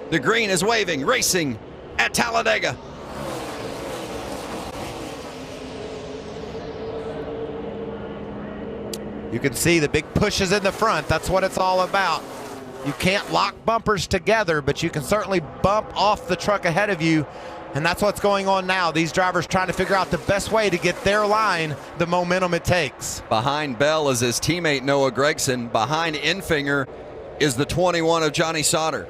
The green is waving, racing at Talladega. You can see the big pushes in the front. That's what it's all about. You can't lock bumpers together, but you can certainly bump off the truck ahead of you. And that's what's going on now. These drivers trying to figure out the best way to get their line, the momentum it takes. Behind Bell is his teammate Noah Gragson. Behind Enfinger is the 21 of Johnny Sauter.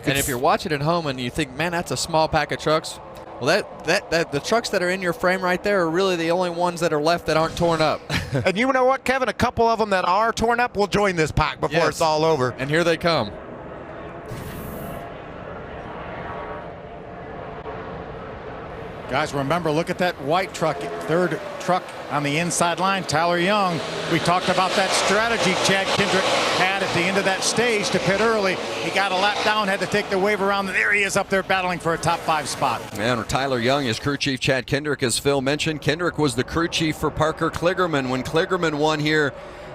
And if you're watching at home and you think, man, that's a small pack of trucks, well, the trucks that are in your frame right there are really the only ones that are left that aren't torn up. And you know what, Kevin? A couple of them that are torn up will join this pack before it's all over. And here they come. Guys, remember, look at that white truck, third truck on the inside line, Tyler Young. We talked about that strategy Chad Kendrick had at the end of that stage to pit early. He got a lap down, had to take the wave around, and there he is up there battling for a top 5 spot. And Tyler Young is crew chief. Chad Kendrick, as Phil mentioned. Kendrick was the crew chief for Parker Kligerman when Kligerman won here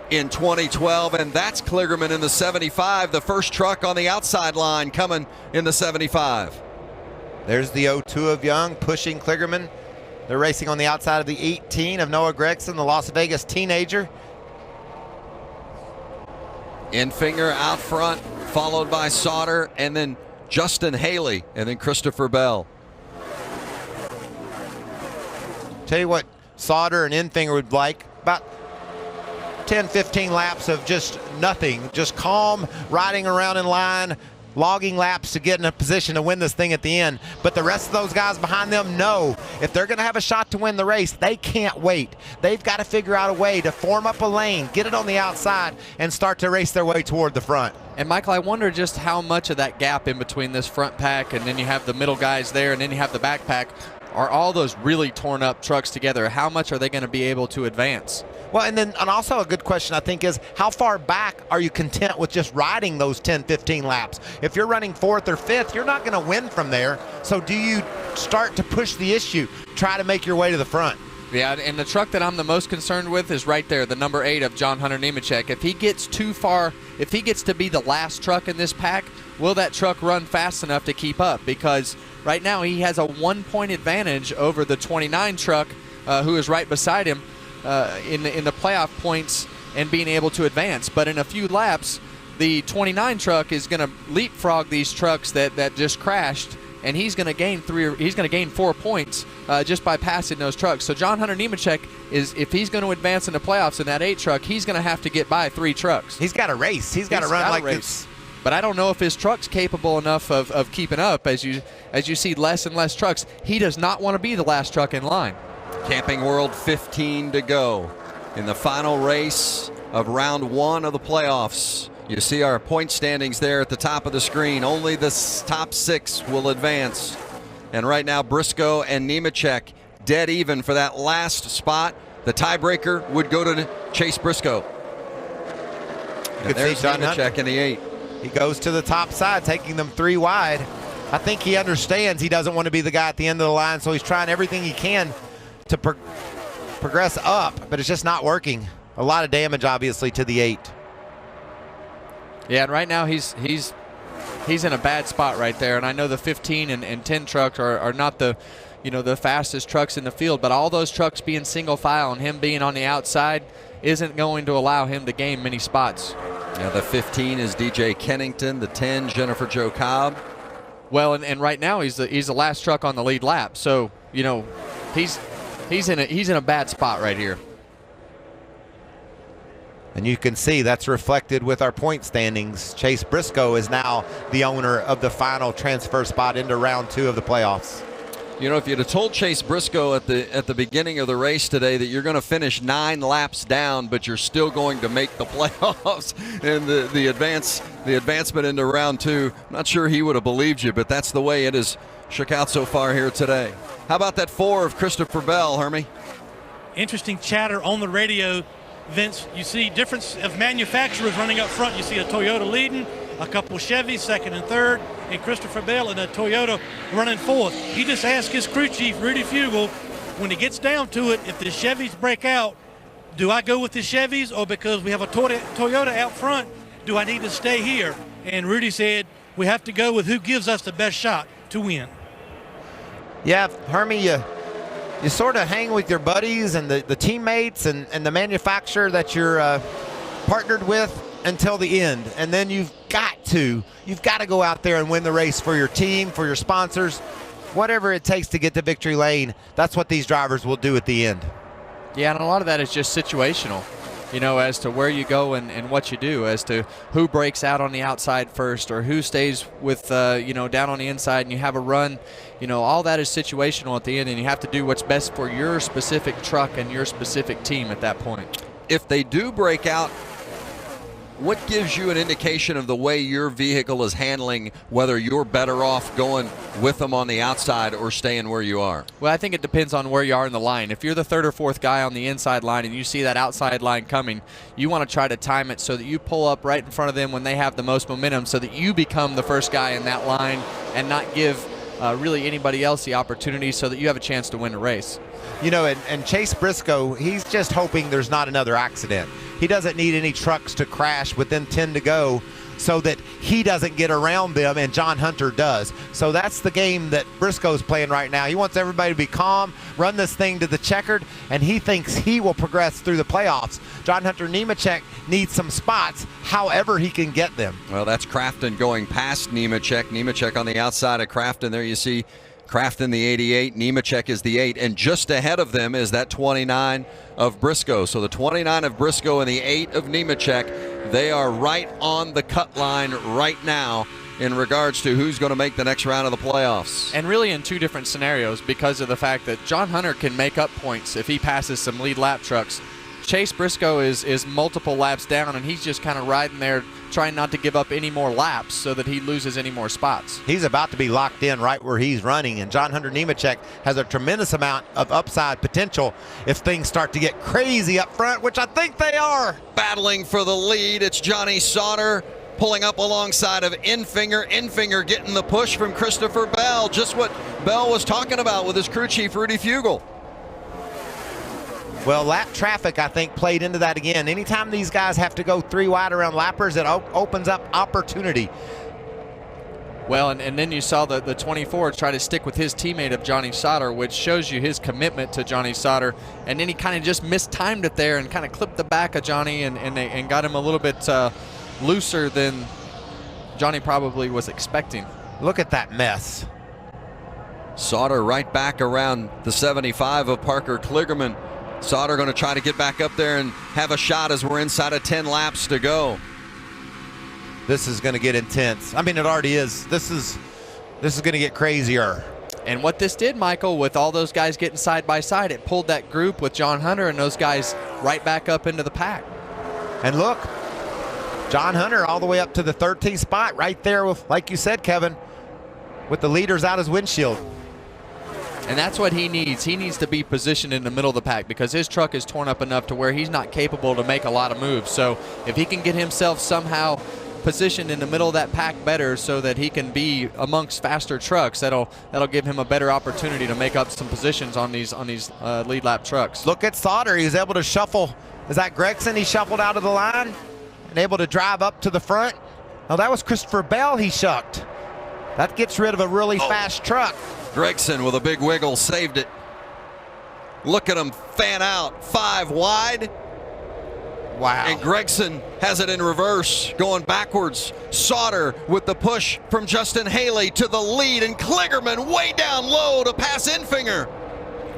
in 2012, and that's Kligerman in the 75, the first truck on the outside line coming in the 75. There's the 02 of Young pushing Kligerman. They're racing on the outside of the 18 of Noah Gragson, the Las Vegas teenager. Enfinger out front, followed by Sauter, and then Justin Haley, and then Christopher Bell. Tell you what Sauter and Enfinger would like, about 10-15 laps of just nothing, just calm riding around in line, logging laps to get in a position to win this thing at the end. But the rest of those guys behind them know if they're going to have a shot to win the race, they can't wait. They've got to figure out a way to form up a lane, get it on the outside, and start to race their way toward the front. And Michael, I wonder just how much of that gap in between this front pack and then you have the middle guys there and then you have the back pack, are all those really torn up trucks together? How much are they going to be able to advance? Well, and also a good question, I think, is how far back are you content with just riding those 10-15 laps? If you're running 4th or 5th, you're not going to win from there. So do you start to push the issue, try to make your way to the front? Yeah, and the truck that I'm the most concerned with is right there, the number 8 of John Hunter Nemechek. If he gets too far, if he gets to be the last truck in this pack, will that truck run fast enough to keep up? Because right now he has a 1-point advantage over the 29 truck who is right beside him in the playoff points and being able to advance. But in a few laps, the 29 truck is going to leapfrog these trucks that just crashed, and he's going to gain 4 points just by passing those trucks. So John Hunter Nemechek is, if he's going to advance in the playoffs in that 8 truck, he's going to have to get by 3 trucks. He's got to race. He's got to run like this. But I don't know if his truck's capable enough of keeping up. As you see less and less trucks, he does not want to be the last truck in line. Camping World 15 to go in the final race of round 1 of the playoffs. You see our point standings there at the top of the screen. Only the top 6 will advance. And right now, Briscoe and Nemechek dead even for that last spot. The tiebreaker would go to Chase Briscoe. And there's Nemechek in the 8. He goes to the top side, taking them 3 wide. I think he understands he doesn't want to be the guy at the end of the line, so he's trying everything he can to progress up, but it's just not working. A lot of damage, obviously, to the 8. Yeah, and right now he's in a bad spot right there. And I know the 15 and 10 trucks are not the fastest trucks in the field, but all those trucks being single file and him being on the outside isn't going to allow him to gain many spots. Yeah, the 15 is DJ Kennington, the 10 Jennifer Jo Cobb. Well, and right now he's the last truck on the lead lap, so he's in a bad spot right here. And you can see that's reflected with our point standings. Chase Briscoe is now the owner of the final transfer spot into round 2 of the playoffs. You know, if you'd have told Chase Briscoe at the beginning of the race today that you're going to finish 9 laps down, but you're still going to make the playoffs and the advancement into round 2, I'm not sure he would have believed you, but that's the way it has shook out so far here today. How about that 4 of Christopher Bell, Hermie? Interesting chatter on the radio, Vince. You see difference of manufacturers running up front. You see a Toyota leading, a couple Chevys second and third, and Christopher Bell and a Toyota running 4th. He just asked his crew chief, Rudy Fugel, when he gets down to it, if the Chevys break out, do I go with the Chevys, or because we have a Toyota out front, do I need to stay here? And Rudy said, we have to go with who gives us the best shot to win. Yeah, Hermie, you sort of hang with your buddies and the teammates and the manufacturer that you're partnered with until the end. And then you've got to go out there and win the race for your team, for your sponsors, whatever it takes to get to victory lane. That's what these drivers will do at the end. Yeah, and a lot of that is just situational, as to where you go and what you do, as to who breaks out on the outside first or who stays with, down on the inside and you have a run. All that is situational at the end, and you have to do what's best for your specific truck and your specific team at that point. If they do break out, what gives you an indication of the way your vehicle is handling, whether you're better off going with them on the outside or staying where you are? Well, I think it depends on where you are in the line. If you're the third or fourth guy on the inside line and you see that outside line coming, you want to try to time it so that you pull up right in front of them when they have the most momentum, so that you become the first guy in that line and not give really anybody else the opportunity, so that you have a chance to win a race. And Chase Briscoe, he's just hoping there's not another accident. He doesn't need any trucks to crash within 10 to go so that he doesn't get around them and John Hunter does. So that's the game that Briscoe's playing right now. He wants everybody to be calm, run this thing to the checkered, and he thinks he will progress through the playoffs. John Hunter Nemechek needs some spots, however he can get them. Well, that's Crafton going past Nemechek. Nemechek on the outside of Crafton. There you see Crafton the 88, Nemechek is the 8, and just ahead of them is that 29 of Briscoe. So the 29 of Briscoe and the 8 of Nemechek, they are right on the cut line right now in regards to who's going to make the next round of the playoffs. And really in two different scenarios, because of the fact that John Hunter can make up points if he passes some lead lap trucks. Chase Briscoe is multiple laps down, and he's just kind of riding there trying not to give up any more laps so that he loses any more spots. He's about to be locked in right where he's running, and John Hunter Nemechek has a tremendous amount of upside potential if things start to get crazy up front, which I think they are. Battling for the lead, it's Johnny Sauter pulling up alongside of Infinger. Infinger getting the push from Christopher Bell, just what Bell was talking about with his crew chief, Rudy Fugel. Well, lap traffic, I think, played into that again. Anytime these guys have to go 3 wide around lappers, it opens up opportunity. Well, and then you saw the 24 try to stick with his teammate of Johnny Sauter, which shows you his commitment to Johnny Sauter. And then he kind of just mistimed it there and kind of clipped the back of Johnny and got him a little bit looser than Johnny probably was expecting. Look at that mess. Sauter right back around the 75 of Parker Kligerman. Sauter going to try to get back up there and have a shot as we're inside of 10 laps to go. This is going to get intense. I mean, it already is. This is going to get crazier. And what this did, Michael, with all those guys getting side by side, it pulled that group with John Hunter and those guys right back up into the pack. And look, John Hunter all the way up to the 13th spot right there with, like you said, Kevin, with the leaders out his windshield. And that's what he needs. He needs to be positioned in the middle of the pack because his truck is torn up enough to where he's not capable to make a lot of moves. So if he can get himself somehow positioned in the middle of that pack better so that he can be amongst faster trucks, that'll give him a better opportunity to make up some positions on these lead lap trucks. Look at Sauter. He was able to shuffle. Is that Gregson? He shuffled out of the line and able to drive up to the front. Oh, that was Christopher Bell he shucked. That gets rid of a really fast truck. Gregson with a big wiggle saved it. Look at him fan out 5 wide. Wow. And Gregson has it in reverse, going backwards. Sauter with the push from Justin Haley to the lead, and Kligerman way down low to pass Infinger.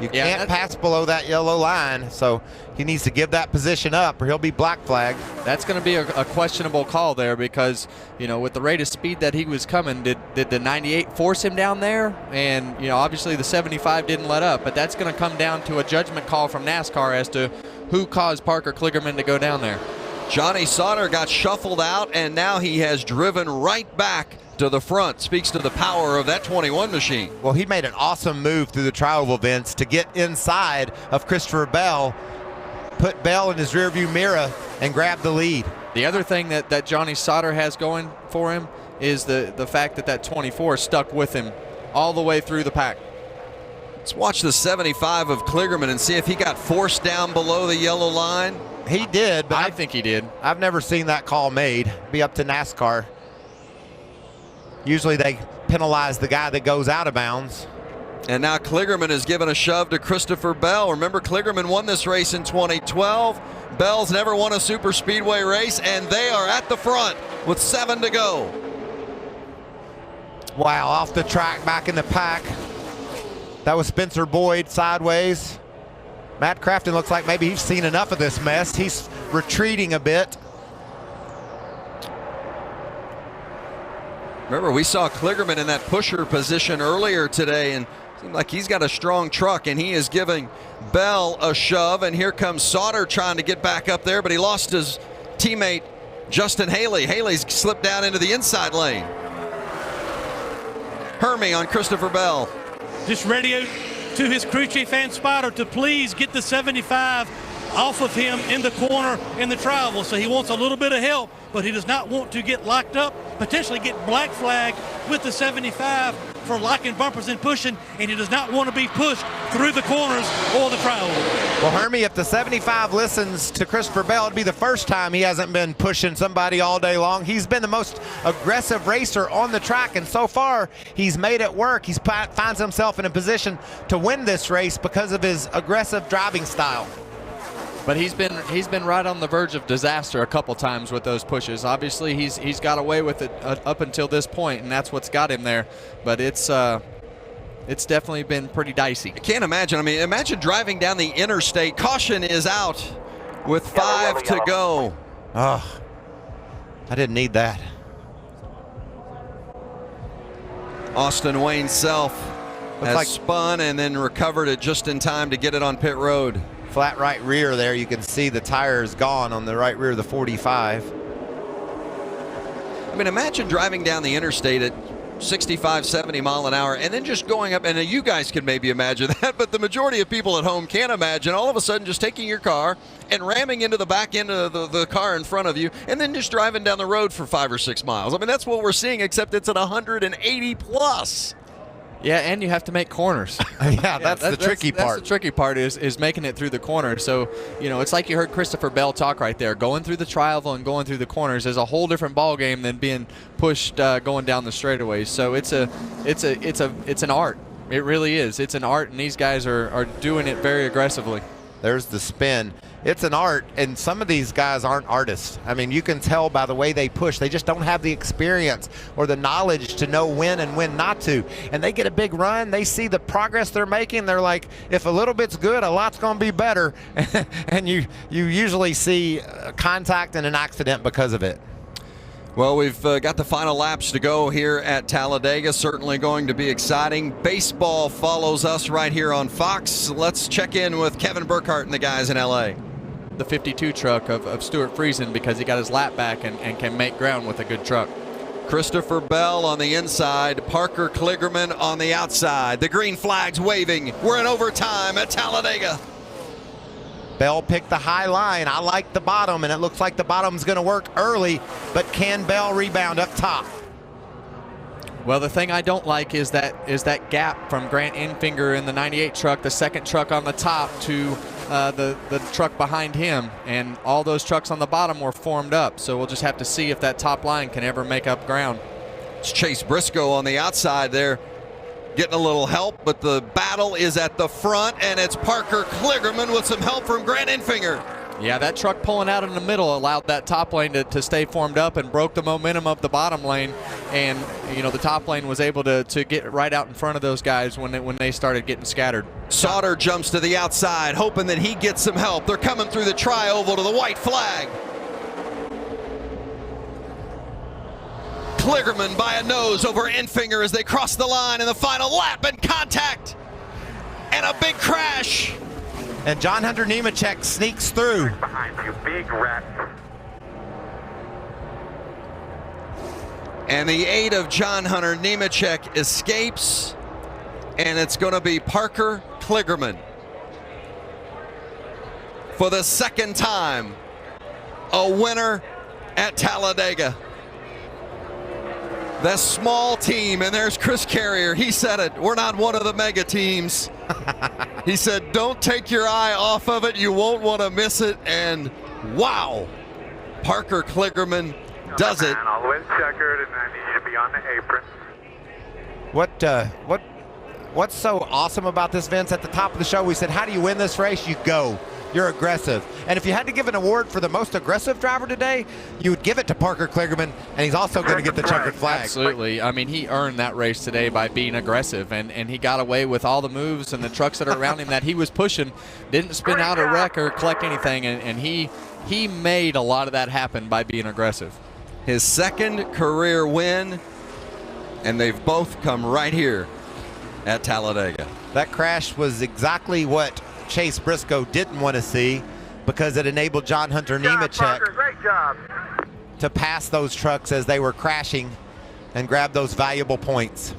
You can't pass below that yellow line, so he needs to give that position up or he'll be black flagged. That's going to be a questionable call there because, with the rate of speed that he was coming, did the 98 force him down there? And, obviously the 75 didn't let up, but that's going to come down to a judgment call from NASCAR as to who caused Parker Kligerman to go down there. Johnny Sauter got shuffled out, and now he has driven right back to the front. Speaks to the power of that 21 machine. Well, he made an awesome move through the trial events to get inside of Christopher Bell, put Bell in his rearview mirror, and grab the lead. The other thing that Johnny Sauter has going for him is the fact that 24 stuck with him all the way through the pack. Let's watch the 75 of Kligerman and see if he got forced down below the yellow line. He did, but I think he did. I've never seen that call made. Be up to NASCAR. Usually they penalize the guy that goes out of bounds. And now Kligerman has given a shove to Christopher Bell. Remember, Kligerman won this race in 2012. Bell's never won a super speedway race, and they are at the front with 7 to go. Wow, off the track, back in the pack. That was Spencer Boyd sideways. Matt Crafton looks like maybe he's seen enough of this mess. He's retreating a bit. Remember, we saw Kligerman in that pusher position earlier today, and it seemed like he's got a strong truck, and he is giving Bell a shove. And here comes Sauter trying to get back up there, but he lost his teammate Justin Haley. Haley's slipped down into the inside lane. Hermie on Christopher Bell. Just radio to his crew chief and spotter to please get the 75 off of him in the corner in the travel. So he wants a little bit of help, but he does not want to get locked up, potentially get black flagged with the 75 for locking bumpers and pushing, and he does not want to be pushed through the corners or the travel. Well, Hermie, if the 75 listens to Christopher Bell, it'd be the first time he hasn't been pushing somebody all day long. He's been the most aggressive racer on the track, and so far he's made it work. He finds himself in a position to win this race because of his aggressive driving style. But he's been right on the verge of disaster a couple times with those pushes. Obviously, he's got away with it up until this point, and that's what's got him there. But it's definitely been pretty dicey. I can't imagine. I mean, imagine driving down the interstate. Caution is out with 5 to go. Oh, I didn't need that. Austin Wayne Self has spun and then recovered it just in time to get it on pit road. Flat right rear there. You can see the tire is gone on the right rear of the 45. I mean, imagine driving down the interstate at 65, 70 mile an hour and then just going up, and you guys can maybe imagine that, but the majority of people at home can't imagine all of a sudden just taking your car and ramming into the back end of the car in front of you and then just driving down the road for 5 or 6 miles. I mean, that's what we're seeing, except it's at 180 plus. Yeah, and you have to make corners. That's the tricky part. That's the tricky part is making it through the corner. So, it's like you heard Christopher Bell talk right there. Going through the tri-oval and going through the corners is a whole different ball game than being pushed going down the straightaways. So it's an art. It really is. It's an art, and these guys are doing it very aggressively. There's the spin. It's an art, and some of these guys aren't artists. I mean, you can tell by the way they push. They just don't have the experience or the knowledge to know when and when not to. And they get a big run. They see the progress they're making. They're like, if a little bit's good, a lot's going to be better. And you usually see contact and an accident because of it. Well, we've got the final laps to go here at Talladega. Certainly going to be exciting. Baseball follows us right here on Fox. Let's check in with Kevin Burkhardt and the guys in L.A. The 52 truck of Stuart Friesen, because he got his lap back and can make ground with a good truck. Christopher Bell on the inside, Parker Kligerman on the outside. The green flag's waving. We're in overtime at Talladega. Bell picked the high line. I like the bottom, and it looks like the bottom's going to work early, but can Bell rebound up top? Well, the thing I don't like is that gap from Grant Enfinger in the 98 truck, the second truck on the top, to the truck behind him, and all those trucks on the bottom were formed up. So we'll just have to see if that top line can ever make up ground. It's Chase Briscoe on the outside there, getting a little help, but the battle is at the front, and it's Parker Kligerman with some help from Grant Enfinger. Yeah, that truck pulling out in the middle allowed that top lane to stay formed up and broke the momentum of the bottom lane. And, the top lane was able to get right out in front of those guys when they started getting scattered. Sauter jumps to the outside, hoping that he gets some help. They're coming through the tri-oval to the white flag. Kligerman by a nose over Enfinger as they cross the line in the final lap, and contact and a big crash. And John Hunter Nemechek sneaks through. Behind you, big rat. And the 8 of John Hunter Nemechek escapes, and it's going to be Parker Kligerman. For the second time, a winner at Talladega. The small team, and there's Chris Carrier. He said it. We're not one of the mega teams. He said, don't take your eye off of it. You won't want to miss it. And wow, Parker Kligerman does it. All the way to checkered, and I need you to be on the apron. What's so awesome about this, Vince? At the top of the show, we said, how do you win this race? You go. You're aggressive. And if you had to give an award for the most aggressive driver today, you would give it to Parker Kligerman, and he's also going to get the checkered flag. Absolutely. I mean, he earned that race today by being aggressive, and he got away with all the moves, and the trucks that are around him that he was pushing didn't spin out a wreck or collect anything, and he made a lot of that happen by being aggressive. His second career win, and they've both come right here at Talladega. That crash was exactly what Chase Briscoe didn't want to see, because it enabled John Hunter Nemechek Great job. to pass those trucks as they were crashing and grab those valuable points.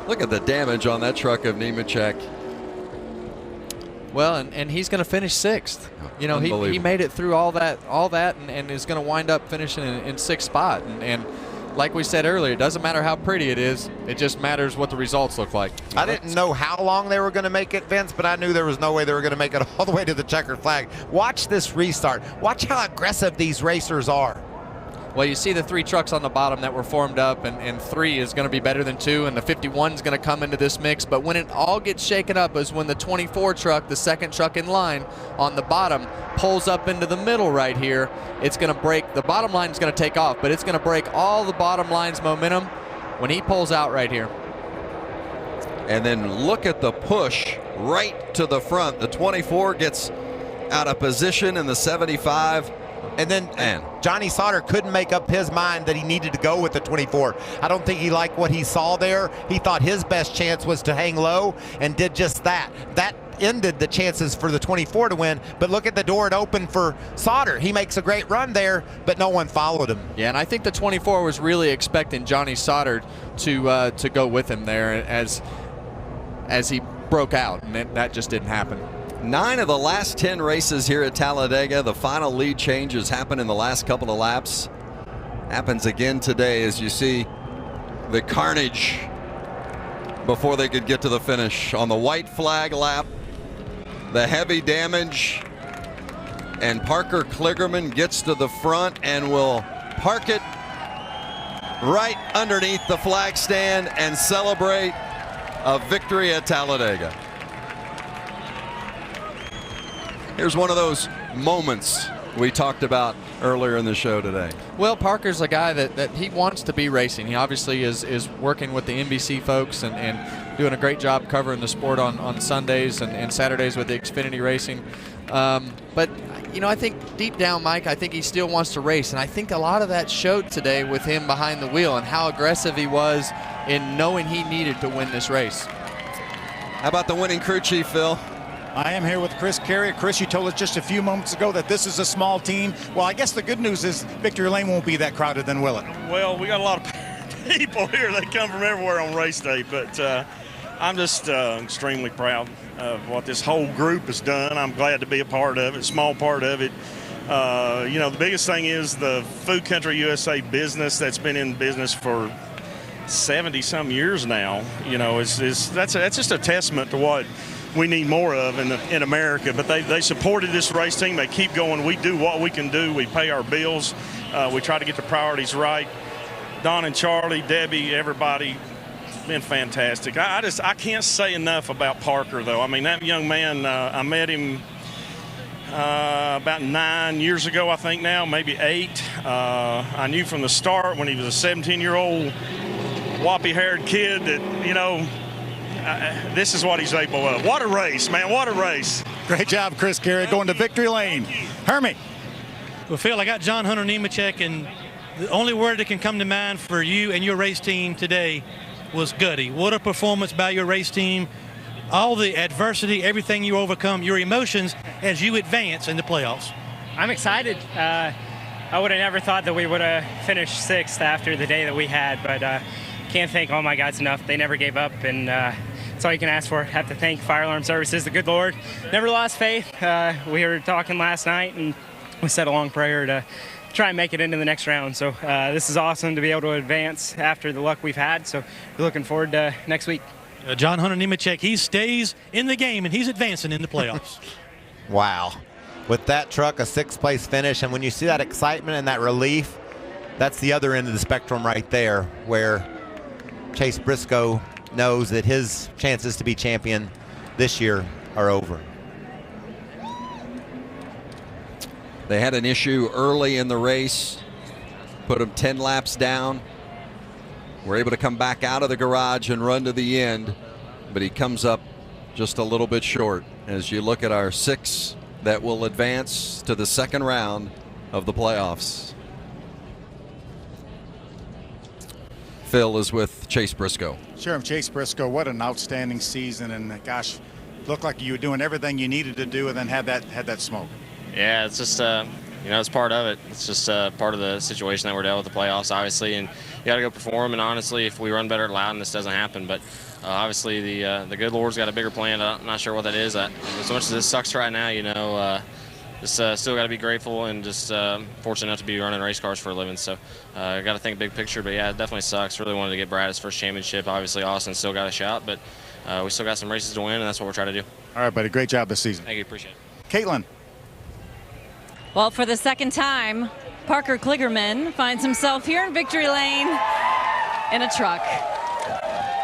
Look at the damage on that truck of Nemechek. Well, and he's going to finish 6th. You know, he made it through all that, and is going to wind up finishing in 6th spot. And like we said earlier, it doesn't matter how pretty it is. It just matters what the results look like. I didn't know how long they were going to make it, Vince, but I knew there was no way they were going to make it all the way to the checkered flag. Watch this restart. Watch how aggressive these racers are. Well, you see the 3 trucks on the bottom that were formed up, and 3 is going to be better than 2, and the 51 is going to come into this mix. But when it all gets shaken up is when the 24 truck, the second truck in line on the bottom, pulls up into the middle right here. It's going to break. The bottom line is going to take off, but it's going to break all the bottom line's momentum when he pulls out right here. And then look at the push right to the front. The 24 gets out of position, and the 75. And then Johnny Sauter couldn't make up his mind that he needed to go with the 24. I don't think he liked what he saw there. He thought his best chance was to hang low, and did just that. That ended the chances for the 24 to win. But look at the door it opened for Sauter. He makes a great run there, but no one followed him. Yeah, and I think the 24 was really expecting Johnny Sauter to go with him there as he broke out, and that just didn't happen. 9 of the last 10 races here at Talladega. The final lead change has happened in the last couple of laps. Happens again today as you see the carnage before they could get to the finish. On the white flag lap, the heavy damage, and Parker Kligerman gets to the front and will park it right underneath the flag stand and celebrate a victory at Talladega. Here's one of those moments we talked about earlier in the show today. Well, Parker's a guy that he wants to be racing. He obviously is working with the NBC folks and doing a great job covering the sport on Sundays and Saturdays with the Xfinity Racing. But, you know, I think deep down, Mike, I think he still wants to race. And I think a lot of that showed today with him behind the wheel and how aggressive he was in knowing he needed to win this race. How about the winning crew chief, Phil? I am here with Chris Carrier. Chris, you told us just a few moments ago that this is a small team. Well, I guess the good news is Victory Lane won't be that crowded, then, will it? Well, we got a lot of people here. They come from everywhere on race day, but I'm just extremely proud of what this whole group has done. I'm glad to be a part of it, small part of it. You know, the biggest thing is the Food Country USA business that's been in business for 70-some years now. You know, that's just a testament to what we need more of in America. But they supported this race team. They keep going. We do what we can do. We pay our bills. We try to get the priorities right. Don and Charlie, Debbie, everybody, it's been fantastic. I can't say enough about Parker, though. I mean, that young man, I met him about 9 years ago, I think now, maybe 8. I knew from the start when he was a 17-year-old whoppy-haired kid that, you know, this is what he's able of. What a race, man. What a race. Great job, Chris Carrier, going to Victory Lane. Hermie. Well, Phil, I got John Hunter Nemechek, and the only word that can come to mind for you and your race team today was gutty. What a performance by your race team. All the adversity, everything you overcome, your emotions as you advance in the playoffs. I'm excited. I would have never thought that we would have finished 6th after the day that we had, but can't thank all my guys enough. They never gave up, and that's all you can ask for. Have to thank Fire Alarm Services, the good Lord. Never lost faith. We were talking last night, and we said a long prayer to try and make it into the next round. So this is awesome to be able to advance after the luck we've had. So we're looking forward to next week. John Hunter Nemechek, he stays in the game, and he's advancing in the playoffs. Wow. with that truck, a 6th place finish. And when you see that excitement and that relief, that's the other end of the spectrum right there, where Chase Briscoe knows that his chances to be champion this year are over. They had an issue early in the race, put them 10 laps down. Were able to come back out of the garage and run to the end, but he comes up just a little bit short. As you look at our 6 that will advance to the second round of the playoffs. Phil is with Chase Briscoe. Sheriff Chase Briscoe, what an outstanding season, and gosh, looked like you were doing everything you needed to do, and then had that smoke. Yeah, it's just it's part of it. It's just part of the situation that we're dealing with the playoffs, obviously, and you got to go perform. And honestly, if we run better at Loudon, this doesn't happen. But obviously, the good Lord's got a bigger plan. I'm not sure what that is. As much as this sucks right now, just still got to be grateful and just fortunate enough to be running race cars for a living. So got to think big picture. But yeah, it definitely sucks. Really wanted to get Brad his first championship. Obviously, Austin still got a shot, but we still got some races to win, and that's what we're trying to do. All right, buddy. Great job this season. Thank you. Appreciate it. Caitlin. Well, for the second time, Parker Kligerman finds himself here in victory lane in a truck.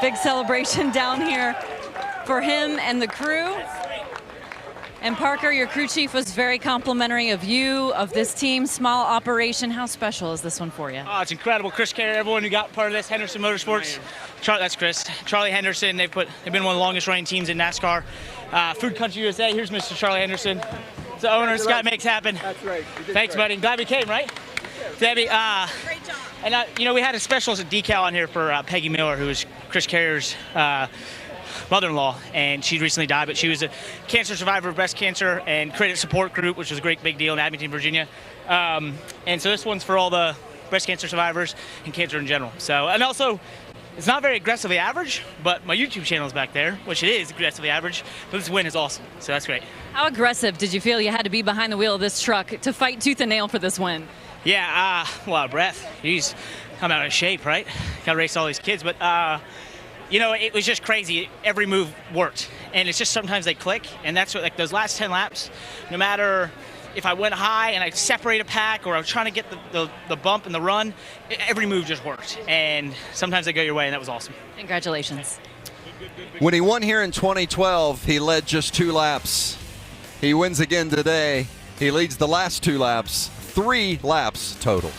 Big celebration down here for him and the crew. And Parker, your crew chief was very complimentary of you, of this team, small operation. How special is this one for you? Oh, it's incredible. Chris Carey, everyone who got part of this, Henderson Motorsports. That's Chris. Charlie Henderson, they've been one of the longest running teams in NASCAR. Food Country USA, here's Mr. Charlie Henderson. The owner, Scott makes happen. That's right. Thanks, buddy. Glad we came, right? Debbie, great job. And we had a special decal on here for Peggy Miller, who was Chris Carrier's mother-in-law, and she recently died, but she was a cancer survivor of breast cancer and created a support group, which was a great big deal in Abington, Virginia. And so this one's for all the breast cancer survivors and cancer in general. So, and also, it's not very aggressively average, but my YouTube channel is back there, which it is aggressively average, but this win is awesome, so that's great. How aggressive did you feel you had to be behind the wheel of this truck to fight tooth and nail for this win? Yeah, a lot of breath. Jeez, I'm out of shape, right? Got to race all these kids, but it was just crazy. Every move worked, and it's just sometimes they click, and that's what, like those last 10 laps, no matter if I went high and I separate a pack or I was trying to get the bump and the run, every move just worked. And sometimes they go your way, and that was awesome. Congratulations. When he won here in 2012, he led just 2 laps. He wins again today. He leads the last 2 laps, 3 laps total.